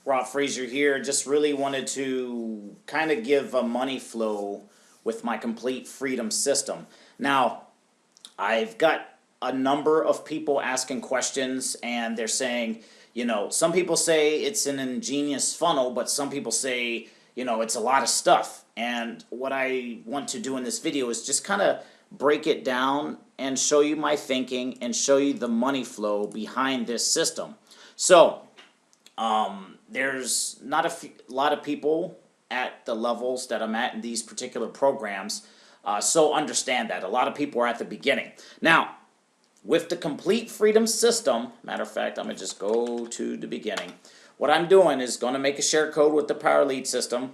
Rob Frazier here. Just really wanted to kind of give a money flow with my complete freedom system. Now, I've got a number of people asking questions, and they're saying, some people say it's an ingenious funnel, but some people say, it's a lot of stuff. And what I want to do in this video is just kind of break it down and show you my thinking and show you the money flow behind this system. So, there's not a lot of people at the levels that I'm at in these particular programs, so understand that. A lot of people are at the beginning. Now, with the complete freedom system, matter of fact, I'm going to just go to the beginning. What I'm doing is going to make a share code with the Power Lead system,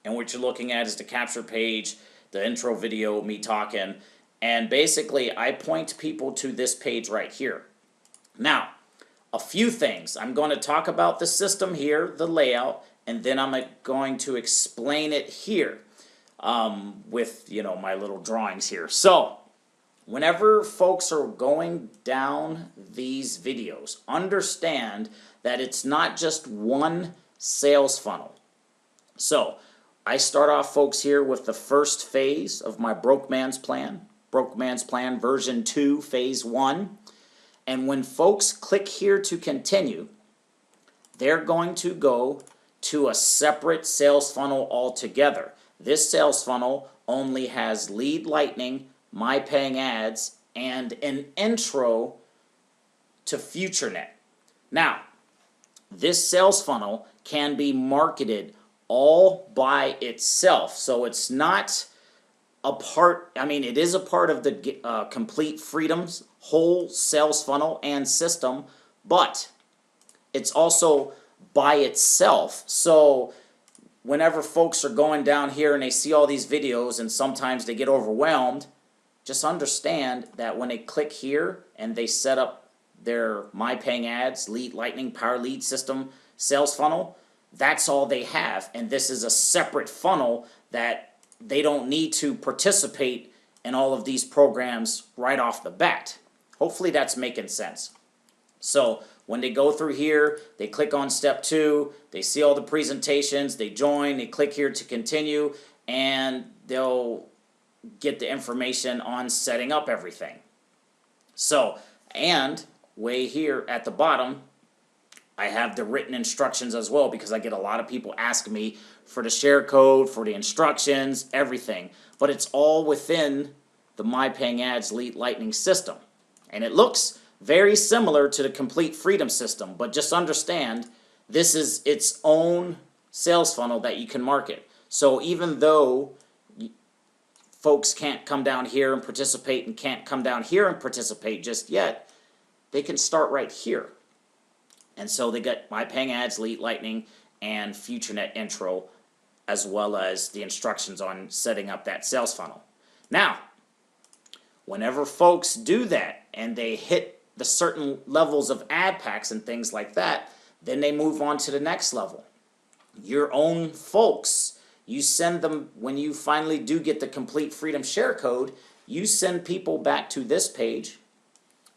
and what you're looking at is the capture page, the intro video, me talking, and basically I point people to this page right here. Now, a few things. I'm going to talk about the system here, the layout, and then I'm going to explain it here with, my little drawings here. So, whenever folks are going down these videos, understand that it's not just one sales funnel. So, I start off, folks, here with the first phase of my Broke Man's Plan. Broke Man's Plan version 2, phase 1. And when folks click here to continue, they're going to go to a separate sales funnel altogether. This sales funnel only has Lead Lightning, My Paying Ads, and an intro to FutureNet. Now, this sales funnel can be marketed all by itself. So it's not a part, it is a part of the Complete Freedom's whole sales funnel and system, but it's also by itself. So whenever folks are going down here and they see all these videos and sometimes they get overwhelmed, just understand that when they click here and they set up their My Paying Ads, Lead Lightning, Power Lead System sales funnel, that's all they have. And this is a separate funnel that they don't need to participate in all of these programs right off the bat. Hopefully that's making sense. So when they go through here, they click on step 2, they see all the presentations, they join, they click here to continue, and they'll get the information on setting up everything. So, and way here at the bottom, I have the written instructions as well, because I get a lot of people asking me for the share code, for the instructions, everything. But it's all within the My Paying Ads Lead Lightning system. And it looks very similar to the Complete Freedom system, but just understand this is its own sales funnel that you can market. So even though folks can't come down here and participate and can't come down here and participate just yet, they can start right here. And so they get My Paying Ads, Lead Lightning, and FutureNet intro, as well as the instructions on setting up that sales funnel. Now, whenever folks do that and they hit the certain levels of ad packs and things like that, then they move on to the next level. Your own folks, you send them, when you finally do get the Complete Freedom share code, you send people back to this page,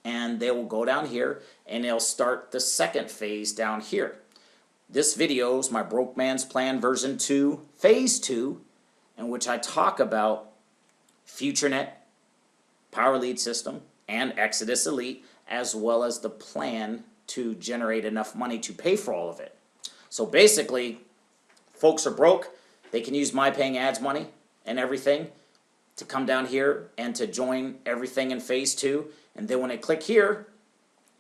and they will go down here and they'll start the second phase down here. This video is my Broke Man's Plan version 2, phase 2, in which I talk about FutureNet, Power Lead System, and Exodus Elite, as well as the plan to generate enough money to pay for all of it. So basically, folks are broke, they can use My Paying Ads money and everything to come down here and to join everything in phase 2. And then when they click here,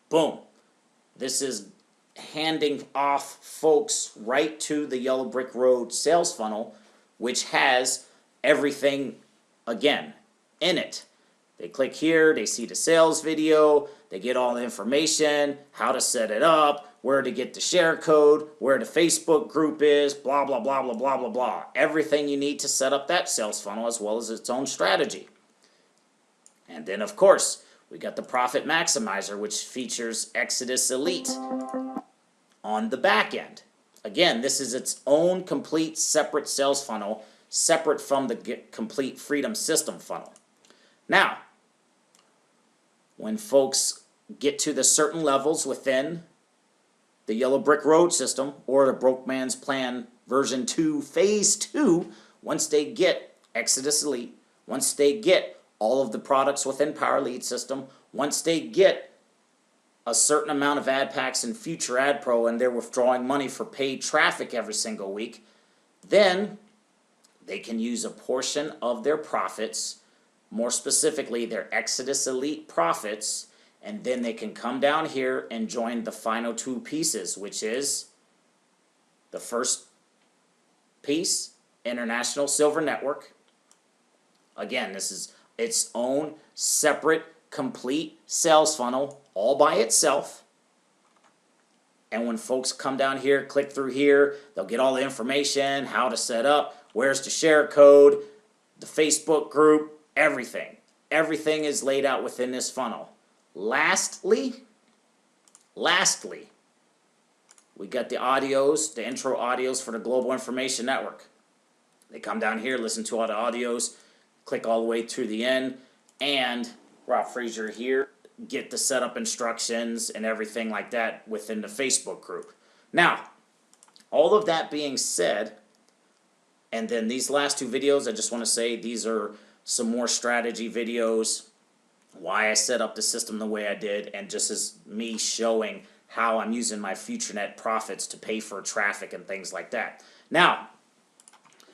boom, this is handing off folks right to the Yellow Brick Road sales funnel, which has everything, again, in it. They click here, they see the sales video, they get all the information, how to set it up, where to get the share code, where the Facebook group is, blah, blah, blah, blah, blah, blah, blah. Everything you need to set up that sales funnel, as well as its own strategy. And then, of course, we got the Profit Maximizer, which features Exodus Elite on the back end. Again, this is its own complete separate sales funnel, separate from the Complete Freedom system funnel. Now, when folks get to the certain levels within the Yellow Brick Road system or the Broke Man's Plan version 2, phase 2, once they get Exodus Elite, once they get all of the products within Power Lead system, once they get a certain amount of ad packs in Future Ad Pro and they're withdrawing money for paid traffic every single week, then they can use a portion of their profits, more specifically their Exodus Elite profits, and then they can come down here and join the final two pieces, which is the first piece, International Silver Network. Again, this is its own separate, complete sales funnel all by itself. And when folks come down here, click through here, they'll get all the information, how to set up, where's the share code, the Facebook group, everything. Everything is laid out within this funnel. Lastly, we got the audios, the intro audios for the Global Information Network. They come down here, listen to all the audios, click all the way to the end, and Rob Frazier here, get the setup instructions and everything like that within the Facebook group. Now, all of that being said, and then these last two videos, I just want to say these are some more strategy videos, why I set up the system the way I did, and just as me showing how I'm using my FutureNet profits to pay for traffic and things like that. Now,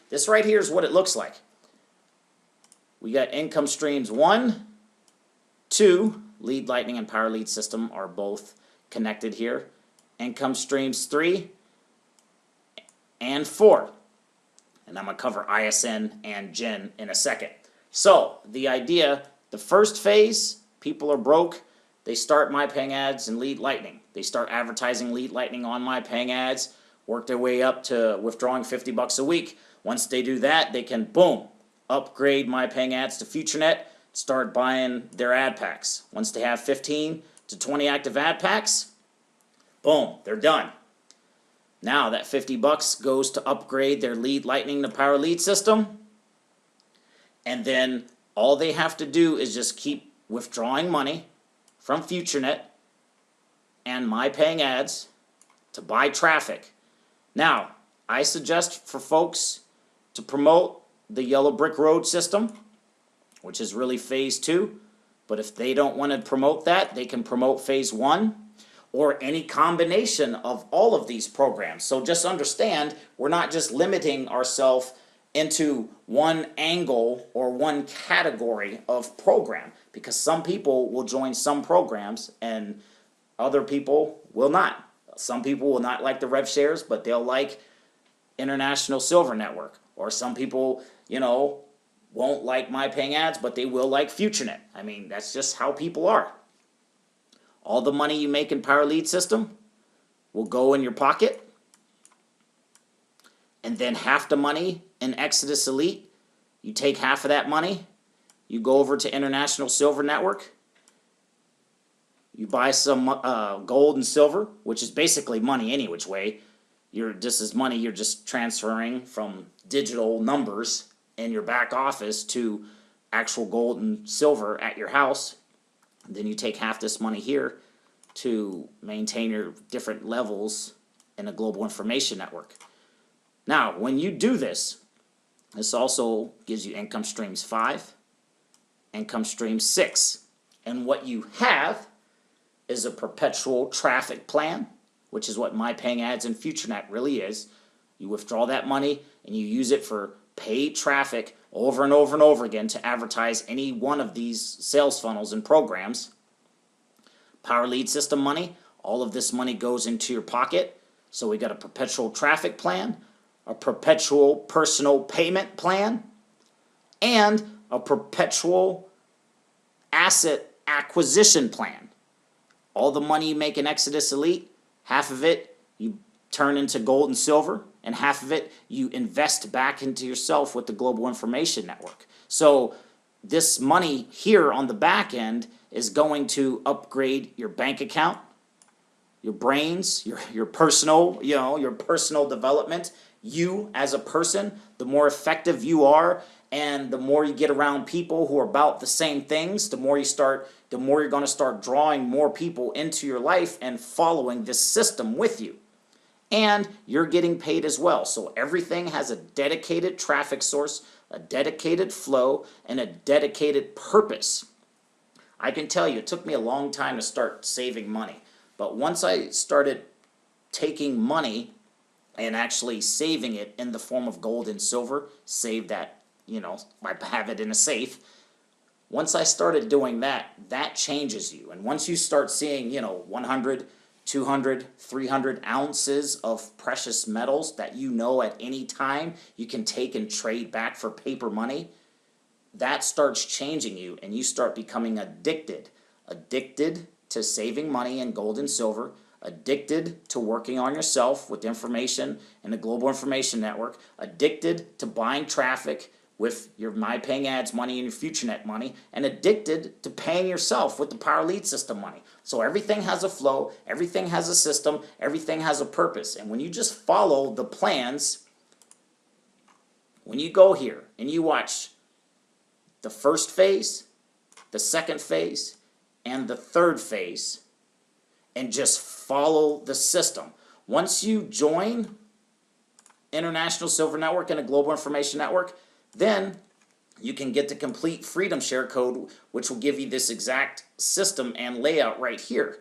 this right here is what it looks like. We got income streams 1, 2, Lead Lightning and Power Lead system are both connected here. Income streams 3 and 4. And I'm going to cover ISN and Gen in a second. So, the idea, the first phase, people are broke. They start My Paying Ads and Lead Lightning. They start advertising Lead Lightning on My Paying Ads, work their way up to withdrawing $50 a week. Once they do that, they can, boom, upgrade My Paying Ads to FutureNet, start buying their ad packs. Once they have 15 to 20 active ad packs, boom, they're done. Now that $50 goes to upgrade their Lead Lightning to Power Lead system, and then all they have to do is just keep withdrawing money from FutureNet and My Paying Ads to buy traffic. Now, I suggest for folks to promote the Yellow Brick Road system, which is really phase 2. But if they don't want to promote that, they can promote phase 1 or any combination of all of these programs. So just understand, we're not just limiting ourselves into one angle or one category of program, because some people will join some programs and other people will not. Some people will not like the rev shares, but they'll like International Silver Network. Or some people, won't like My Paying Ads, but they will like FutureNet. I mean, that's just how people are. All the money you make in Power Lead system will go in your pocket, and then half the money in Exodus Elite, you take half of that money, you go over to International Silver Network, you buy some gold and silver, which is basically money any which way. This is money you're just transferring from digital numbers in your back office to actual gold and silver at your house. And then you take half this money here to maintain your different levels in a global information network. Now, when you do this, this also gives you income streams 5, income stream 6. And what you have is a perpetual traffic plan, which is what My Paying Ads and FutureNet really is. You withdraw that money and you use it for paid traffic over and over and over again to advertise any one of these sales funnels and programs. Power Lead system money, all of this money goes into your pocket. So we got a perpetual traffic plan, a perpetual personal payment plan, and a perpetual asset acquisition plan. All the money you make in Exodus Elite, half of it you turn into gold and silver, and half of it you invest back into yourself with the Global Information Network. So this money here on the back end is going to upgrade your bank account, your brains, your personal, your personal development. You as a person, the more effective you are And the more you get around people who are about the same things, the more you're going to start drawing more people into your life and following this system with you. And you're getting paid as well. So everything has a dedicated traffic source, a dedicated flow, and a dedicated purpose. I can tell you, it took me a long time to start saving money. But once I started taking money and actually saving it in the form of gold and silver, save that, I have it in a safe. Once I started doing that, that changes you. And once you start seeing, 100, 200, 300 ounces of precious metals that at any time you can take and trade back for paper money, that starts changing you and you start becoming addicted. Addicted to saving money in gold and silver, addicted to working on yourself with information in the global information network, addicted to buying traffic with your MyPaying Ads money and your FutureNet money, and addicted to paying yourself with the Power Lead System money. So everything has a flow, everything has a system, everything has a purpose. And when you just follow the plans, when you go here and you watch the first phase, the second phase, and the third phase, and just follow the system. Once you join International Silver Network and a Global Information Network, then you can get the complete Freedom Share code, which will give you this exact system and layout right here.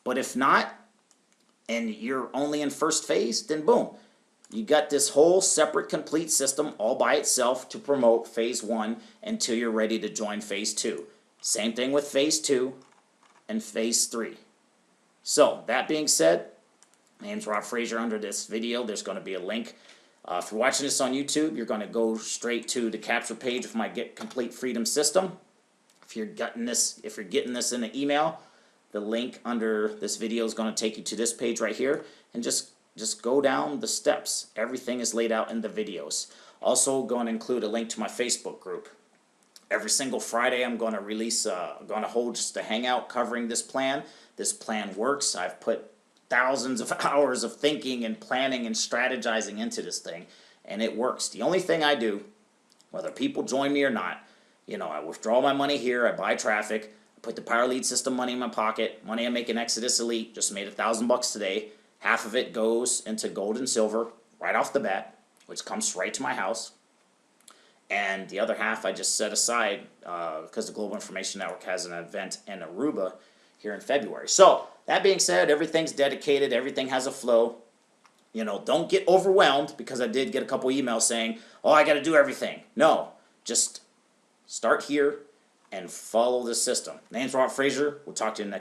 But if not, and you're only in first phase, then boom, you got this whole separate complete system all by itself to promote phase 1 until you're ready to join phase 2. Same thing with phase 2 and phase 3. So that being said, my name's Rob Frazier. Under this video, there's going to be a link. If you're watching this on YouTube, you're going to go straight to the capture page of my Get Complete Freedom system. If you're getting this in an email, the link under this video is going to take you to this page right here, and just go down the steps. Everything is laid out in the videos. Also, going to include a link to my Facebook group. Every single Friday, I'm going to release, going to hold just a hangout covering this plan. This plan works. I've put thousands of hours of thinking and planning and strategizing into this thing, and it works. The only thing I do, whether people join me or not, I withdraw my money here, I buy traffic, I put the Power Lead System money in my pocket, money I make in Exodus Elite, just made $1,000 today. Half of it goes into gold and silver right off the bat, which comes right to my house. And the other half I just set aside because the Global Information Network has an event in Aruba here in February. So, that being said, everything's dedicated, everything has a flow. Don't get overwhelmed, because I did get a couple emails saying, oh, I got to do everything. No, just start here and follow the system. Name's Rob Frazier. We'll talk to you next.